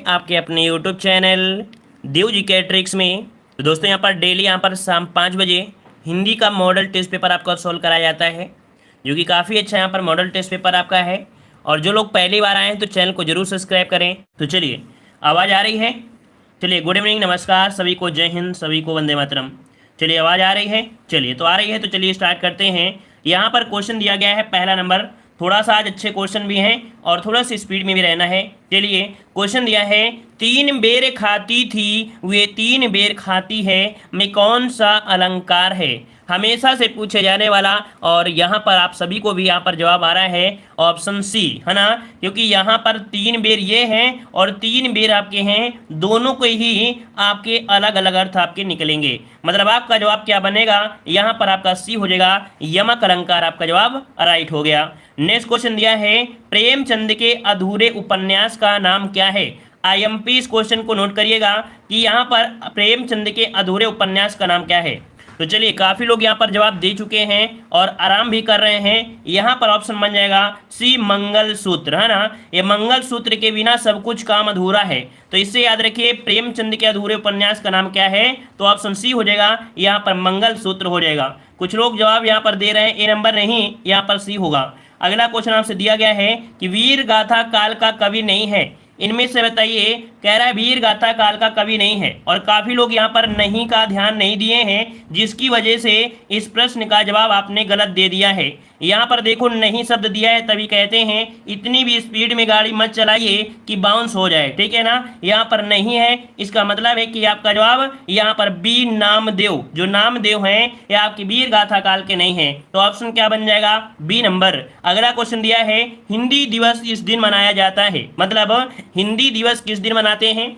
आपके अपने YouTube channel Dev ji के ट्रिक्स में। तो दोस्तों यहाँ पर डेली यहाँ पर शाम 5 बजे हिंदी का मॉडल टेस्ट पेपर आपका सॉल्व कराया जाता है, जो कि काफ़ी अच्छा यहाँ पर मॉडल टेस्ट पेपर आपका है। और जो लोग पहली बार आए हैं तो चैनल को जरूर सब्सक्राइब करें। तो चलिए, आवाज़ आ रही है? चलिए, गुड इवनिंग, नमस्कार सभी को, जय हिंद, सभी को वंदे मातरम। चलिए, आवाज़ आ रही है? चलिए, तो आ रही है तो चलिए स्टार्ट करते हैं। यहाँ पर क्वेश्चन दिया गया है पहला नंबर। थोड़ा सा आज अच्छे क्वेश्चन भी हैं और थोड़ा सी स्पीड में भी रहना है। चलिए, क्वेश्चन दिया है, 3 बेर खाती थी वे 3 बेर खाती है, में कौन सा अलंकार है? हमेशा से पूछे जाने वाला, और यहाँ पर आप सभी को भी यहाँ पर जवाब आ रहा है ऑप्शन सी, है ना, क्योंकि यहाँ पर 3 बेर ये हैं और 3 बेर आपके हैं, दोनों को ही आपके अलग अलग अर्थ आपके निकलेंगे। मतलब आपका जवाब क्या बनेगा? यहाँ पर आपका सी हो जाएगा, यमक अलंकार आपका जवाब राइट हो गया। नेक्स्ट क्वेश्चन दिया है, प्रेमचंद के अधूरे उपन्यास का नाम क्या है? आईएमपी इस क्वेश्चन को नोट करिएगा कि यहाँ पर प्रेमचंद के अधूरे उपन्यास का नाम क्या है। तो चलिए, काफ़ी लोग यहाँ पर जवाब दे चुके हैं और आराम भी कर रहे हैं। यहाँ पर ऑप्शन बन जाएगा सी, मंगलसूत्र, है ना। ये मंगलसूत्र के बिना सब कुछ काम अधूरा है। तो इससे याद रखिए, प्रेमचंद के अधूरे उपन्यास का नाम क्या है? तो ऑप्शन सी हो जाएगा, यहाँ पर मंगलसूत्र हो जाएगा। कुछ लोग जवाब यहाँ पर दे रहे हैं ए नंबर नहीं, यहाँ पर सी होगा। अगला क्वेश्चन आपसे दिया गया है कि वीर गाथा काल का कवि नहीं है, इनमें से बताइए। कह रहा है वीर गाथा काल का कवि नहीं है, और काफी लोग यहाँ पर नहीं का ध्यान नहीं दिए हैं, जिसकी वजह से इस प्रश्न का जवाब आपने गलत दे दिया है। यहाँ पर देखो, नहीं शब्द दिया है, तभी कहते हैं इतनी भी स्पीड में गाड़ी मत चलाइए कि बाउंस हो जाए, ठीक है ना। यहाँ पर नहीं है, इसका मतलब है कि आपका जवाब यहाँ पर बी, नामदेव, जो नामदेव हैं ये आपकी वीर गाथा काल के नहीं है। तो ऑप्शन क्या बन जाएगा? B number. अगला क्वेश्चन दिया है, हिंदी दिवस इस दिन मनाया जाता है, मतलब हिंदी दिवस किस दिन मनाते हैं?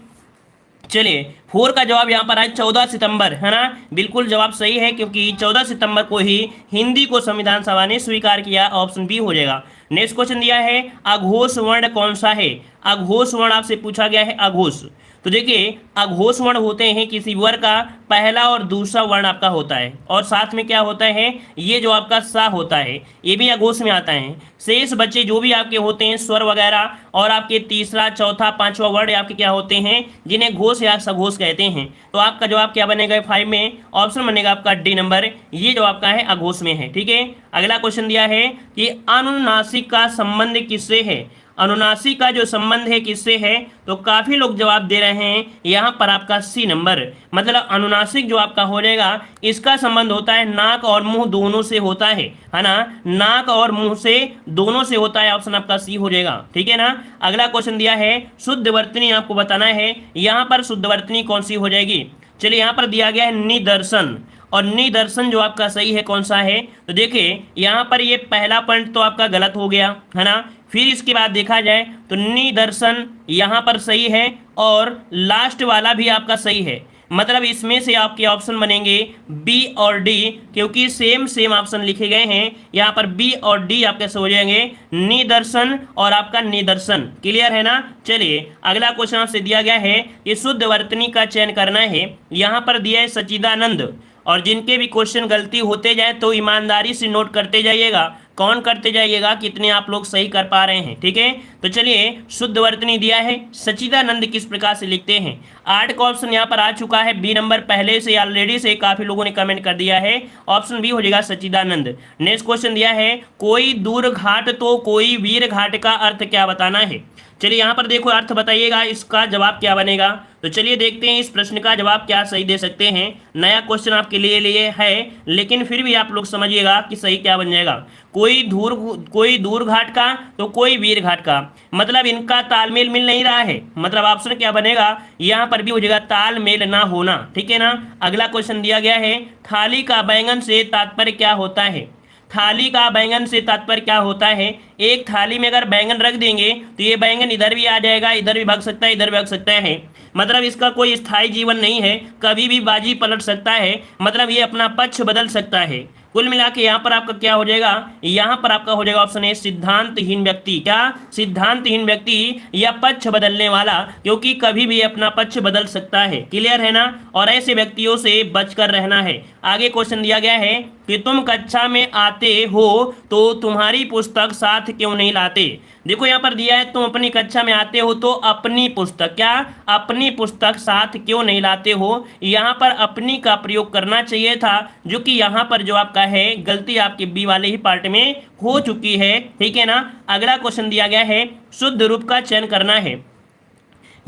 चलिए, 4 का जवाब यहाँ पर है 14 सितंबर, है ना। बिल्कुल जवाब सही है, क्योंकि 14 सितंबर को ही हिंदी को संविधान सभा ने स्वीकार किया। ऑप्शन बी हो जाएगा। नेक्स्ट क्वेश्चन दिया है, अघोष वर्ण कौन सा है? अघोष वर्ण आपसे पूछा गया है, अघोष। तो देखिए, अघोष वर्ण होते हैं किसी वर्ग का पहला और दूसरा वर्ण आपका होता है, और साथ में क्या होता है? ये जो आपका सा होता है, ये भी अघोष में आता है। शेष बच्चे जो भी आपके होते हैं स्वर वगैरह, और आपके तीसरा, चौथा, पांचवा वर्ड आपके क्या होते हैं, जिन्हें घोष या सघोष कहते हैं। तो आपका जवाब क्या बनेगा 5 में? ऑप्शन बनेगा आपका डी नंबर, ये जो आपका है अघोष में है, ठीक है। अगला क्वेश्चन दिया है कि अनुनासिक का संबंध किससे है? अनुनासिक का जो संबंध है किससे है? तो काफी लोग जवाब दे रहे हैं यहाँ पर आपका सी नंबर, मतलब अनुनासिक जो आपका हो जाएगा, इसका संबंध होता है नाक और मुंह दोनों से होता है ना। नाक और मुंह से दोनों से होता है, ऑप्शन आपका सी हो जाएगा, ठीक है ना। अगला क्वेश्चन दिया है, शुद्ध वर्तनी आपको बताना है। यहाँ पर शुद्ध वर्तनी कौन सी हो जाएगी? चलिए, यहाँ पर दिया गया है निदर्शन, और निदर्शन जो आपका सही है कौन सा है? तो देखिए, यहाँ पर ये पहला पॉइंट तो आपका गलत हो गया, है ना। फिर इसके बाद देखा जाए तो निदर्शन यहाँ पर सही है, और लास्ट वाला भी आपका सही है। मतलब इसमें से आपके ऑप्शन बनेंगे बी और डी, क्योंकि सेम ऑप्शन लिखे गए हैं। यहाँ पर बी और डी आपके से हो जाएंगे, निदर्शन और आपका निदर्शन। क्लियर है ना। चलिए, अगला क्वेश्चन आपसे दिया गया है कि शुद्ध वर्तनी का चयन करना है। यहाँ पर दिया है सच्चिदानंद, और जिनके भी क्वेश्चन गलती होते जाए तो ईमानदारी से नोट करते जाइएगा। कौन करते जाइएगा, कितने आप लोग सही कर पा रहे हैं, ठीक है। तो चलिए, शुद्ध वर्तनी दिया है, सच्चिदानंद किस प्रकार से लिखते हैं? 8 का ऑप्शन यहाँ पर आ चुका है, बी नंबर पहले से ऑलरेडी से काफी लोगों ने कमेंट कर दिया है, ऑप्शन बी हो जाएगा सच्चिदानंद। नेक्स्ट क्वेश्चन दिया है, कोई दूर घाट तो कोई वीर घाट का अर्थ क्या बताना है? चलिए, यहाँ पर देखो अर्थ बताइएगा, इसका जवाब क्या बनेगा। तो चलिए देखते हैं इस प्रश्न का जवाब क्या सही दे सकते हैं। नया क्वेश्चन आपके लिए है, लेकिन फिर भी आप लोग समझिएगा कि सही क्या बन जाएगा। कोई दूर घाट का तो कोई वीर घाट का, मतलब इनका तालमेल मिल नहीं रहा है। मतलब ऑप्शन क्या बनेगा? यहाँ पर भी हो जाएगा तालमेल ना होना, ठीक है ना। अगला क्वेश्चन दिया गया है, थाली का बैंगन से तात्पर्य क्या होता है? थाली का बैंगन से तात्पर्य क्या होता है? एक थाली में अगर बैंगन रख देंगे तो ये बैंगन इधर भी आ जाएगा, इधर भी भाग सकता है, इधर भी भाग सकता है। मतलब इसका कोई स्थायी जीवन नहीं है, कभी भी बाजी पलट सकता है, मतलब ये अपना पक्ष बदल सकता है। कुल मिला के यहाँ पर आपका क्या हो जाएगा? यहाँ पर आपका हो जाएगा ऑप्शन ए, सिद्धांतहीन व्यक्ति। क्या? सिद्धांतहीन व्यक्ति या पक्ष बदलने वाला, क्योंकि कभी भी अपना पक्ष बदल सकता है। क्लियर है ना। और ऐसे व्यक्तियों से बचकर रहना है। आगे क्वेश्चन दिया गया है, कि तुम कक्षा में आते हो तो तुम्हारी पुस्तक साथ क्यों नहीं लाते। देखो यहाँ पर दिया है तुम अपनी कक्षा में आते हो तो अपनी पुस्तक, क्या अपनी पुस्तक साथ क्यों नहीं लाते हो। यहाँ पर अपनी का प्रयोग करना चाहिए था, जो कि यहाँ पर जो आपका है गलती आपके बी वाले ही पार्ट में हो चुकी है, ठीक है ना। अगला क्वेश्चन दिया गया है शुद्ध रूप का चयन करना है।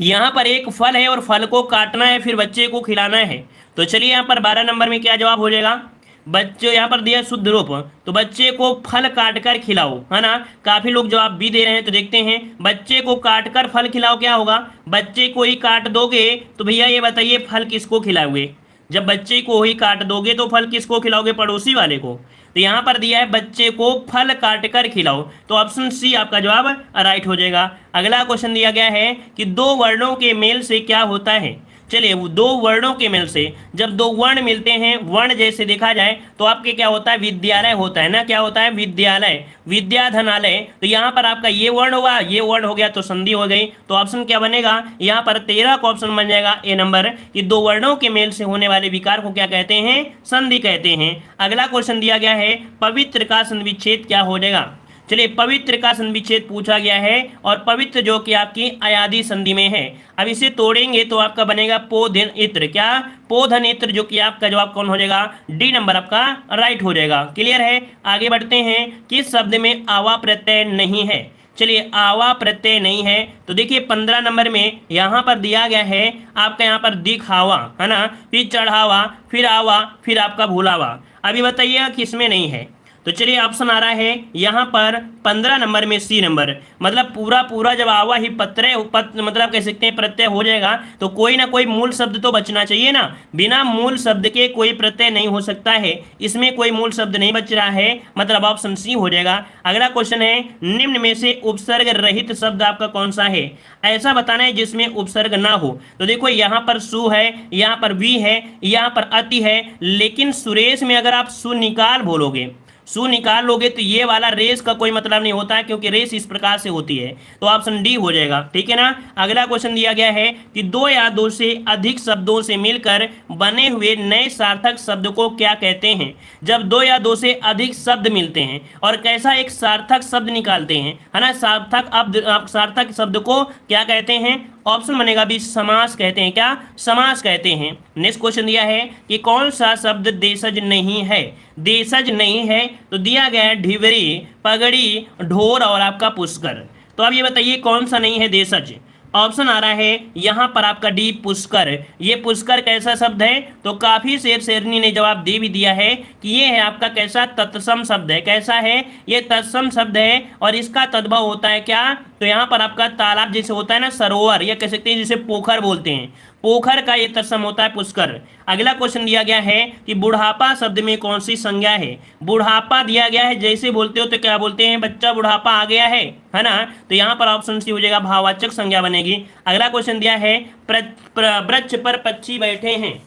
यहाँ पर एक फल है और फल को काटना है फिर बच्चे को खिलाना है। तो चलिए यहाँ पर 12 नंबर में क्या जवाब हो जाएगा। बच्चे यहाँ पर दिया शुद्ध रूप, तो बच्चे को फल काट कर खिलाओ, है ना। काफी लोग जवाब भी दे रहे हैं, तो देखते हैं बच्चे को काट कर फल खिलाओ क्या होगा। बच्चे को ही काट दोगे तो भैया ये बताइए फल किसको खिलाओगे। जब बच्चे को ही काट दोगे तो फल किसको खिलाओगे, पड़ोसी वाले को। तो यहाँ पर दिया है बच्चे को फल काट कर खिलाओ, तो ऑप्शन सी आपका जवाब राइट हो जाएगा। अगला क्वेश्चन दिया गया है कि दो वर्णों के मेल से क्या होता है। चलिए वो दो वर्णों के मेल से, जब दो वर्ण मिलते हैं, वर्ण जैसे देखा जाए तो आपके क्या होता है, विद्यालय होता है ना। क्या होता है, विद्यालय, विद्याधनालय। तो यहाँ पर आपका ये वर्ण होगा, ये वर्ण हो गया तो संधि हो गई। तो ऑप्शन क्या बनेगा, यहाँ पर 13 का ऑप्शन बन जाएगा ए नंबर, कि दो वर्णों के मेल से होने वाले विकार को क्या कहते हैं, संधि कहते हैं। अगला क्वेश्चन दिया गया है पवित्र का संविच्छेद क्या हो जाएगा। चलिए पवित्र का संविच्छेद पूछा गया है, और पवित्र जो कि आपकी अयादि संधि में है। अब इसे तोड़ेंगे तो आपका बनेगा पोधन इत्र, क्या पोधन इत्र, जो कि आपका जवाब कौन हो जाएगा, डी नंबर आपका राइट हो जाएगा। क्लियर है। आगे बढ़ते हैं, किस शब्द में आवा प्रत्यय नहीं है। चलिए आवा प्रत्यय नहीं है, तो देखिए 15 नंबर में यहाँ पर दिया गया है आपका, यहाँ पर दिखावा, है ना, फिर चढ़ावा, फिर आवा, फिर आपका भूलावा। अभी बताइएगा किसमें नहीं है। तो चलिए ऑप्शन आ रहा है यहाँ पर 15 नंबर में सी नंबर, मतलब पूरा पूरा जब आवा ही मतलब कह सकते हैं प्रत्यय हो जाएगा, तो कोई ना कोई मूल शब्द तो बचना चाहिए ना। बिना मूल शब्द के कोई प्रत्यय नहीं हो सकता है, इसमें कोई मूल शब्द नहीं बच रहा है, मतलब ऑप्शन सी हो जाएगा। अगला क्वेश्चन है निम्न में से उपसर्ग रहित शब्द आपका कौन सा है। ऐसा बताना है जिसमें उपसर्ग ना हो। तो देखो यहाँ पर सु है, यहाँ पर वी है, यहाँ पर अति है, लेकिन सुरेश में अगर आप सु निकाल बोलोगे, सु निकाल लोगे तो ये वाला रेस का कोई मतलब नहीं होता है, क्योंकि रेस इस प्रकार से होती है। तो ऑप्शन डी हो जाएगा, ठीक है ना। अगला क्वेश्चन दिया गया है कि दो या दो से अधिक शब्दों से मिलकर बने हुए नए सार्थक शब्द को क्या कहते हैं। जब दो या दो से अधिक शब्द मिलते हैं और कैसा एक सार्थक शब्द निकालते हैं, है ना, सार्थक शब्द को क्या कहते हैं। ऑप्शन बनेगा भी समास कहते हैं, क्या समास कहते हैं। नेक्स्ट क्वेश्चन दिया है कि कौन सा शब्द देशज नहीं है। देशज नहीं है तो दिया गया है ढिवरी, पगड़ी, ढोर और आपका पुष्कर। तो अब ये बताइए कौन सा नहीं है देशज। ऑप्शन आ रहा है यहाँ पर आपका डी पुष्कर। ये पुष्कर कैसा शब्द है, तो काफी शेर शेरनी ने जवाब दे भी दिया है कि ये है आपका कैसा तत्सम शब्द है। कैसा है, ये तत्सम शब्द है, और इसका तद्भव होता है क्या, तो यहाँ पर आपका तालाब जैसे होता है ना, सरोवर, या कह सकते हैं जिसे पोखर बोलते हैं, पोखर का ये तत्सम होता है पुष्कर। अगला क्वेश्चन दिया गया है कि बुढ़ापा शब्द में कौन सी संज्ञा है। बुढ़ापा दिया गया है, जैसे बोलते हो तो क्या बोलते हैं, बच्चा बुढ़ापा आ गया है ना। तो यहाँ पर ऑप्शन सी हो जाएगा, भाववाचक संज्ञा बनेगी। अगला क्वेश्चन दिया है वृक्ष पर पक्षी बैठे हैं।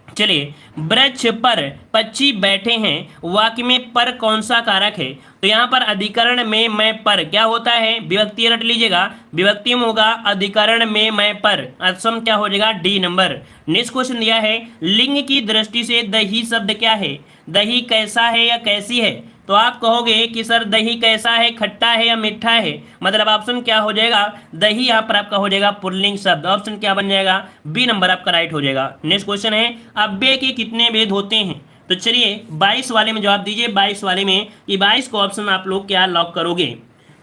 चलिए वृक्ष पर पक्षी बैठे हैं, वाक्य में पर कौन सा कारक है। तो यहाँ पर अधिकरण में मैं पर क्या होता है, विभक्ति रट लीजिएगा, विभक्ति में होगा अधिकरण में मैं पर, ऑप्शन क्या हो जाएगा, डी नंबर। नेक्स्ट क्वेश्चन दिया है लिंग की दृष्टि से दही शब्द क्या है। दही कैसा है या कैसी है। तो आप कहोगे कि सर दही कैसा है, खट्टा है या मीठा है, मतलब ऑप्शन क्या हो जाएगा, दही यहाँ पर आपका हो जाएगा पुल्लिंग शब्द। ऑप्शन क्या बन जाएगा, बी नंबर आपका राइट हो जाएगा। नेक्स्ट क्वेश्चन है अव्यय के कितने भेद होते हैं। तो चलिए 22 वाले में जवाब दीजिए। 22 वाले में ये 22 को ऑप्शन आप लोग क्या लॉक करोगे।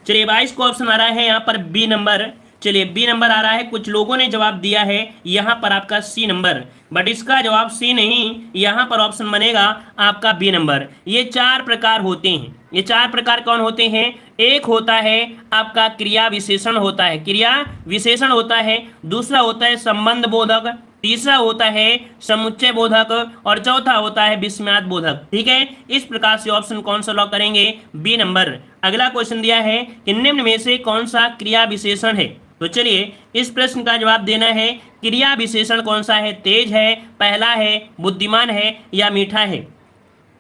चलिए 22 को ऑप्शन आ रहा है यहाँ पर बी नंबर। चलिए बी नंबर आ रहा है, कुछ लोगों ने जवाब दिया है यहाँ पर आपका सी नंबर, बट इसका जवाब सी नहीं, यहाँ पर ऑप्शन बनेगा आपका बी नंबर। ये 4 प्रकार होते हैं। ये 4 प्रकार कौन होते हैं, एक होता है आपका क्रिया विशेषण होता है, क्रिया विशेषण होता है, दूसरा होता है संबंध बोधक, तीसरा होता है समुच्चय बोधक, और चौथा होता है विस्मयात बोधक। ठीक है, इस प्रकार से ऑप्शन कौन सा लॉक करेंगे, बी नंबर। अगला क्वेश्चन दिया है कि निम्न में से कौन सा क्रिया विशेषण है। तो चलिए इस प्रश्न का जवाब देना है, क्रिया विशेषण कौन सा है, तेज है, पहला है, बुद्धिमान है या मीठा है।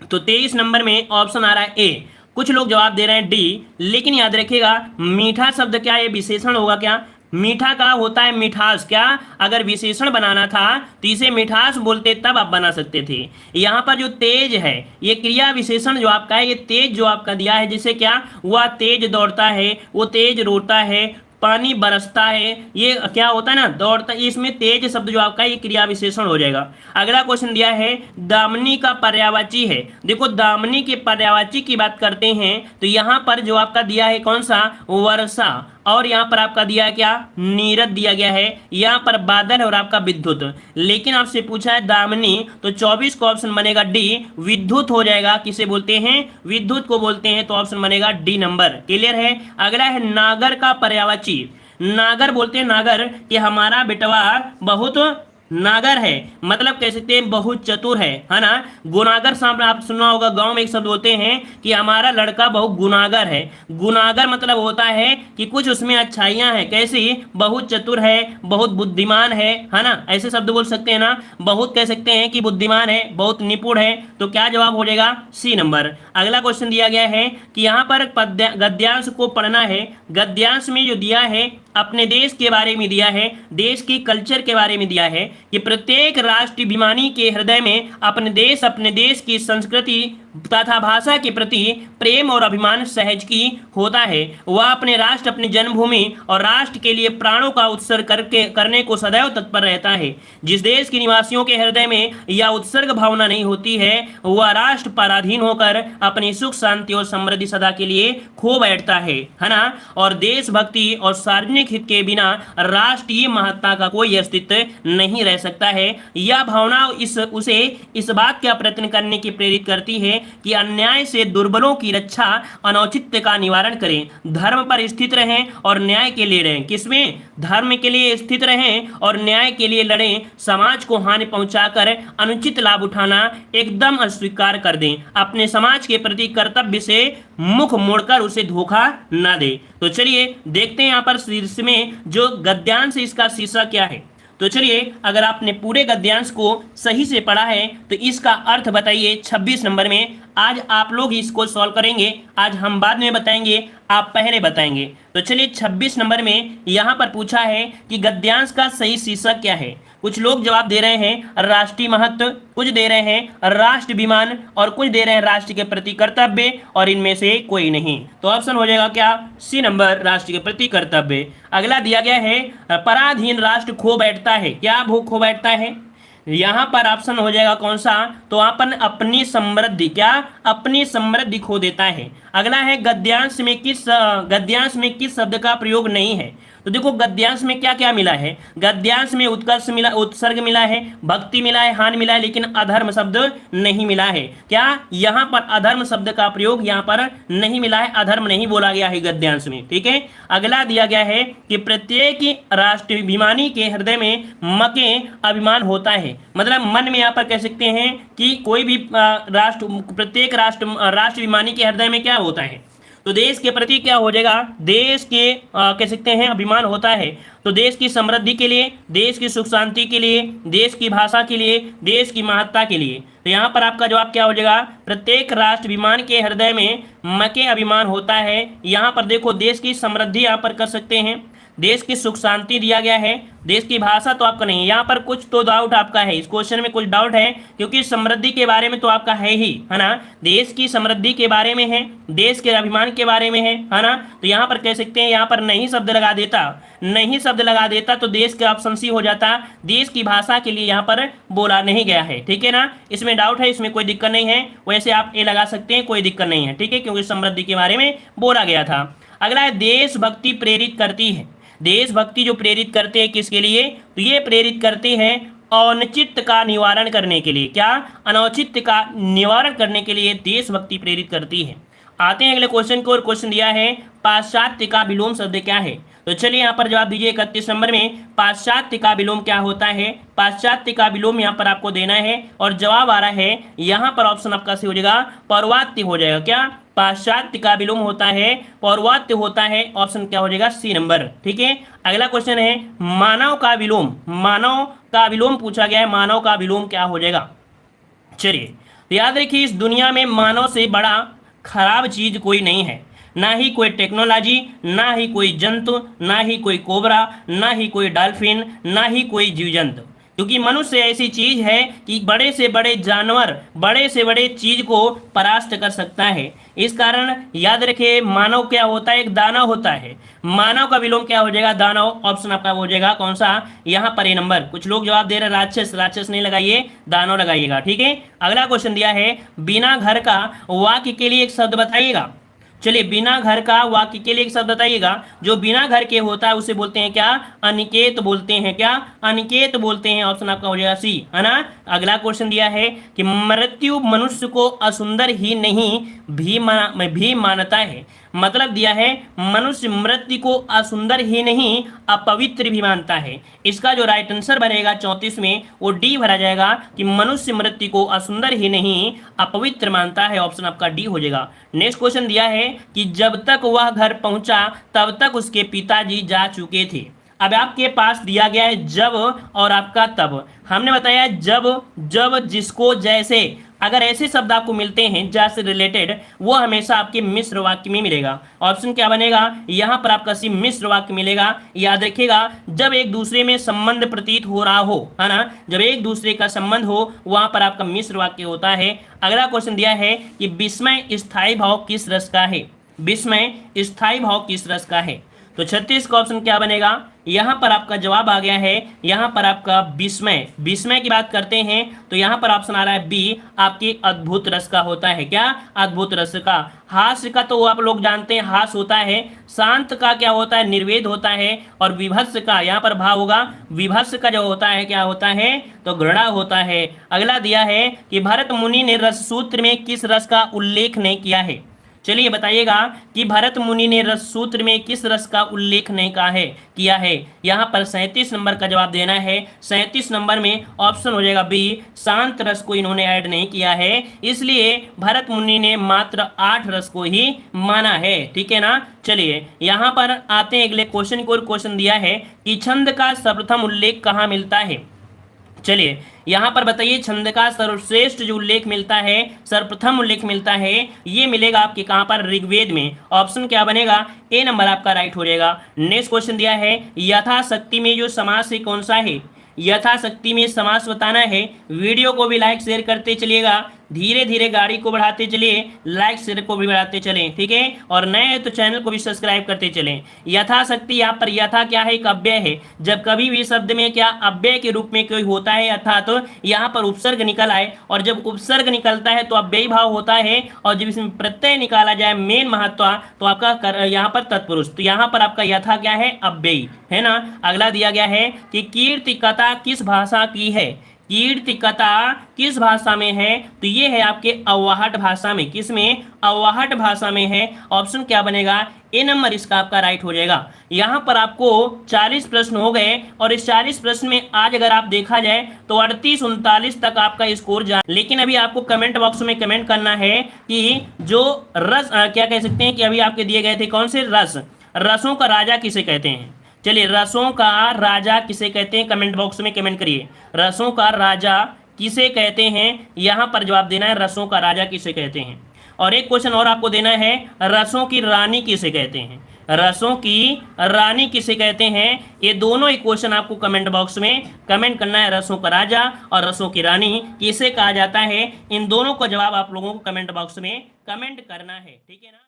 तो 23 नंबर में ऑप्शन आ रहा है ए। कुछ लोग जवाब दे रहे हैं डी, लेकिन याद रखिएगा मीठा शब्द क्या है, विशेषण होगा क्या, मीठा का होता है मिठास। क्या अगर विशेषण बनाना था तो इसे मिठास बोलते, तब आप बना सकते थे। यहाँ पर जो तेज है, ये क्रिया विशेषण जो आपका है, ये तेज जो आपका दिया है, जिसे क्या, वह तेज दौड़ता है, वो तेज रोता है, पानी बरसता है, ये क्या होता है ना, दौड़ता। इसमें तेज शब्द जो आपका, ये क्रिया विशेषण हो जाएगा। अगला क्वेश्चन दिया है दामिनी का पर्यायवाची है। देखो दामिनी के पर्यायवाची की बात करते हैं तो यहाँ पर जो आपका दिया है कौन सा, वर्षा, और यहाँ पर आपका दिया है क्या, नीरद दिया गया है। यहाँ पर बादल और आपका विद्युत। लेकिन आपसे पूछा है दामिनी, तो 24 का ऑप्शन बनेगा डी, विद्युत हो जाएगा। किसे बोलते हैं, विद्युत को बोलते हैं, तो ऑप्शन बनेगा डी नंबर। क्लियर है। अगला है नागर का पर्यायवाची। नागर बोलते हैं, नागर कि हमारा बेटवा बहुत नागर है, मतलब कह सकते हैं बहुत चतुर है ना। गुनागर सामने आप सुना होगा, गांव में एक शब्द बोलते हैं कि हमारा लड़का बहुत गुनागर है। गुनागर मतलब होता है कि कुछ उसमें अच्छाइयां हैं। कैसी, बहुत चतुर है, बहुत बुद्धिमान है ना, ऐसे शब्द बोल सकते हैं ना। बहुत कह सकते हैं कि बुद्धिमान है, बहुत निपुण है, तो क्या जवाब हो जाएगा, सी नंबर। अगला क्वेश्चन दिया गया है कि यहाँ पर गद्यांश को पढ़ना है। गद्यांश में जो दिया है अपने देश के बारे में दिया है, देश की कल्चर के बारे में दिया है कि प्रत्येक राष्ट्राभिमानी के हृदय में अपने देश की संस्कृति तथा भाषा के प्रति प्रेम और अभिमान सहज की होता है। वह अपने राष्ट्र, अपनी जन्मभूमि और राष्ट्र के लिए प्राणों का उत्सर्ग करने को सदैव तत्पर रहता है। जिस देश के निवासियों के हृदय में यह उत्सर्ग भावना नहीं होती है, वह राष्ट्र पराधीन होकर अपनी सुख शांति और समृद्धि सदा के लिए खो बैठता है ना। और देशभक्ति और सार्वजनिक हित के बिना राष्ट्रीय महत्ता का कोई अस्तित्व नहीं रह सकता है। यह भावना उसे इस बात का प्रयत्न करने की प्रेरित करती है कि अन्याय से दुर्बलों की रक्षा, अनौचित्य का निवारण करें, धर्म पर स्थित रहें और न्याय के लिए रहें। किसमें, धर्म के लिए स्थित रहें और न्याय के लिए लड़ें। समाज को हानि पहुंचाकर अनुचित लाभ उठाना एकदम अस्वीकार कर दें। अपने समाज के प्रति कर्तव्य से मुख मोड़कर उसे धोखा ना दे। तो चलिए देखते हैं यहाँ पर शीर्ष में जो गद्यांश इसका शीर्षक क्या है। तो चलिए, अगर आपने पूरे गद्यांश को सही से पढ़ा है तो इसका अर्थ बताइए 26 नंबर में। आज आप लोग इसको सॉल्व करेंगे, आज हम बाद में बताएंगे, आप पहले बताएंगे। तो चलिए 26 नंबर में यहाँ पर पूछा है कि गद्यांश का सही शीर्षक क्या है। कुछ लोग जवाब दे रहे हैं राष्ट्रीय महत्व, कुछ दे रहे हैं राष्ट्राभिमान, और कुछ दे रहे हैं राष्ट्र के प्रति कर्तव्य, और इनमें से कोई नहीं। तो ऑप्शन हो जाएगा क्या, सी नंबर, राष्ट्र के प्रति कर्तव्य। अगला दिया गया है पराधीन राष्ट्र खो बैठता है। क्या भूख खो बैठता है, यहाँ पर ऑप्शन हो जाएगा कौन सा, तो अपन अपनी समृद्धि, क्या अपनी समृद्धि खो देता है। अगला है गद्यांश में किस शब्द का प्रयोग नहीं है। तो देखो गद्यांश में क्या क्या मिला है, गद्यांश में उत्कर्ष मिला, उत्सर्ग मिला है, भक्ति मिला है, हानि मिला है, लेकिन अधर्म शब्द नहीं मिला है। क्या यहाँ पर अधर्म शब्द का प्रयोग यहाँ पर नहीं मिला है, अधर्म नहीं बोला गया है गद्यांश में। ठीक है। अगला दिया गया है कि प्रत्येक राष्ट्राभिमानी के हृदय में मके अभिमान होता है, मतलब मन में यहाँ पर कह सकते हैं कि कोई भी प्रत्येक राष्ट्राभिमानी के हृदय में क्या होता है, तो देश के प्रति क्या हो जाएगा, देश के कह सकते हैं अभिमान होता है। तो देश की समृद्धि के लिए, देश की सुख शांति के लिए, देश की भाषा के लिए, देश की महत्ता के लिए। तो यहाँ पर आपका जवाब क्या हो जाएगा, प्रत्येक राष्ट्राभिमान के हृदय में मके अभिमान होता है। यहाँ पर देखो देश की समृद्धि यहाँ पर कर सकते हैं, देश की सुख शांति दिया गया है, देश की भाषा तो आपका नहीं है। यहाँ पर कुछ तो डाउट आपका है, इस क्वेश्चन में कुछ डाउट है, क्योंकि समृद्धि के बारे में तो आपका है ही, है ना, देश की समृद्धि के बारे में है, देश के अभिमान के बारे में है ना। तो यहाँ पर कह सकते हैं, यहाँ पर नहीं शब्द लगा देता तो देश का ऑप्शन सी हो जाता, देश की भाषा के लिए यहाँ पर बोला नहीं गया है। ठीक है ना, इसमें डाउट है, इसमें कोई दिक्कत नहीं है, वैसे आप ए लगा सकते हैं, कोई दिक्कत नहीं है। ठीक है, क्योंकि समृद्धि के बारे में बोला गया था। अगला है देशभक्ति प्रेरित करती है। देशभक्ति जो प्रेरित करते हैं किसके लिए, तो ये प्रेरित करते हैं औचित्य का निवारण करने के लिए। क्या, अनौचित्य का निवारण करने के लिए देशभक्ति प्रेरित करती है। आते हैं अगले क्वेश्चन को, और क्वेश्चन दिया है पाश्चात्य का विलोम शब्द क्या है। तो चलिए यहाँ पर जवाब दीजिए 31 नंबर में, पाश्चात्य का विलोम क्या होता है। पाश्चात्य का विलोम यहाँ पर आपको देना है, और जवाब आ रहा है यहाँ पर ऑप्शन आपका सही हो जाएगा, पौर्वात्य हो जाएगा। क्या, पाश्चात्य का विलोम होता है, पौर्वात्य होता है, ऑप्शन क्या हो जाएगा, सी नंबर। ठीक है। अगला क्वेश्चन है मानव का विलोम। मानव का विलोम पूछा गया है, मानव का विलोम क्या हो जाएगा। चलिए याद रखिए, इस दुनिया में मानव से बड़ा खराब चीज कोई नहीं है। ना ही कोई टेक्नोलॉजी, ना ही कोई जंतु, ना ही कोई कोबरा, ना ही कोई डॉल्फिन, ना ही कोई जीव जंतु। क्योंकि मनुष्य ऐसी चीज है कि बड़े से बड़े जानवर, बड़े से बड़े चीज को परास्त कर सकता है। इस कारण याद रखिए, मानव क्या होता है? एक दानव होता है। मानव का विलोम क्या हो जाएगा? दानव। ऑप्शन आपका हो जाएगा कौन सा? यहाँ पर ए नंबर। कुछ लोग जवाब दे रहे हैं राक्षस, राक्षस नहीं लगाइए, दानव लगाइएगा, ठीक है। अगला क्वेश्चन दिया है, बिना घर का वाक्य के लिए एक शब्द बताइएगा। चलिए, बिना घर का वाक्य के लिए एक शब्द बताइएगा। जो बिना घर के होता है उसे बोलते हैं क्या? अनिकेत बोलते हैं। क्या? अनिकेत बोलते हैं। ऑप्शन आपका हो जाएगा सी, है ना। अगला क्वेश्चन दिया है कि मृत्यु मनुष्य को असुंदर ही नहीं भी मानता है। मतलब दिया है, मनुष्य मृत्यु को असुंदर ही नहीं अपवित्र भी मानता है। इसका जो राइट आंसर बनेगा 34 में, वो डी भरा जाएगा कि मनुष्य मृत्यु को असुंदर ही नहीं अपवित्र मानता है। ऑप्शन आपका डी हो जाएगा। नेक्स्ट क्वेश्चन दिया है कि जब तक वह घर पहुंचा तब तक उसके पिताजी जा चुके थे। अब आपके पास दिया गया है जब और आपका तब। हमने बताया जब, जिसको, जैसे। अगर ऐसे शब्द आपको मिलते हैं जैसे रिलेटेड, वो हमेशा आपके मिश्र वाक्य में मिलेगा। ऑप्शन क्या बनेगा? यहां पर आपका सी मिश्र वाक्य मिलेगा। याद रखिएगा, जब एक दूसरे में संबंध प्रतीत हो रहा हो, है ना, जब एक दूसरे का संबंध हो, वहां पर आपका मिश्र वाक्य होता है। अगला क्वेश्चन दिया है कि विस्मय स्थायी भाव किस रस का है? विस्मय स्थायी भाव किस रस का है? तो 36 का ऑप्शन क्या बनेगा? यहां पर आपका जवाब आ गया है, यहां पर आपका विस्मय। विस्मय की बात करते हैं तो यहां पर ऑप्शन आ रहा है बी, आपकी अद्भुत रस का होता है। क्या? अद्भुत रस का। हास्य का तो आप लोग जानते हैं, हास होता है। शांत का क्या होता है? निर्वेद होता है। और विभत्स का, यहां पर भाव होगा, विभत्स का जो होता है क्या होता है? तो घृणा होता है। अगला दिया है कि भरत मुनि ने रस सूत्र में किस रस का उल्लेख नहीं किया है? चलिए बताइएगा कि भरत मुनि ने रस सूत्र में किस रस का उल्लेख नहीं किया है। यहाँ पर 37 नंबर का जवाब देना है। 37 नंबर में ऑप्शन हो जाएगा बी, शांत रस को इन्होंने ऐड नहीं किया है, इसलिए भरत मुनि ने मात्र 8 रस को ही माना है। ठीक है ना। चलिए यहाँ पर आते हैं अगले क्वेश्चन को। क्वेश्चन दिया है कि छंद का सर्वप्रथम उल्लेख कहाँ मिलता है? चलिए यहां पर बताइए, छंद का सर्वश्रेष्ठ जो उल्लेख मिलता है, सर्वप्रथम उल्लेख मिलता है, ये मिलेगा आपके कहां पर? ऋग्वेद में। ऑप्शन क्या बनेगा? ए नंबर आपका राइट हो जाएगा। नेक्स्ट क्वेश्चन दिया है, यथाशक्ति में जो समास है कौन सा है? यथाशक्ति में समास बताना है। वीडियो को भी लाइक शेयर करते चलिएगा, धीरे धीरे गाड़ी को बढ़ाते चलिए, लाइक शेयर को भी बढ़ाते चलें, ठीक है। और नए हैं तो चैनल को भी सब्सक्राइब करते चलें। यथाशक्ति, यहाँ पर यथा क्या है? एक अव्यय है। जब कभी भी शब्द में क्या अव्यय के रूप में कोई होता है अर्थात तो यहाँ पर उपसर्ग निकल आए, और जब उपसर्ग निकलता है तो अव्ययी भाव होता है, और जब इसमें प्रत्यय निकाला जाए मेन महत्व तो आपका यहाँ पर तत्पुरुष। तो यहाँ पर आपका यथा क्या है? अव्ययी, है ना। अगला दिया गया है कि कीर्ति कथा किस भाषा की है? कीर्ति कथा किस भाषा में है? तो ये है आपके अव्वाहट भाषा में। किस में? अव्वाहट भाषा में है। ऑप्शन क्या बनेगा? ए नंबर इसका आपका राइट हो जाएगा। यहाँ पर आपको 40 प्रश्न हो गए, और इस 40 प्रश्न में आज अगर आप देखा जाए तो 38-39 तक आपका स्कोर जा। लेकिन अभी आपको कमेंट बॉक्स में कमेंट करना है कि जो रस क्या कह सकते हैं कि अभी आपके दिए गए थे कौन से रस, रसों का राजा किसे कहते हैं? चलिए, रसों का राजा किसे कहते हैं? कमेंट बॉक्स में कमेंट करिए, रसों का राजा किसे कहते हैं? यहां पर जवाब देना है, रसों का राजा किसे कहते हैं। और एक क्वेश्चन और आपको देना है, रसों की रानी किसे कहते हैं? रसों की रानी किसे कहते हैं? ये दोनों ही क्वेश्चन आपको कमेंट बॉक्स में कमेंट करना है। रसों का राजा और रसों की रानी किसे कहा जाता है? इन दोनों का जवाब आप लोगों को कमेंट बॉक्स में कमेंट करना है, ठीक है ना।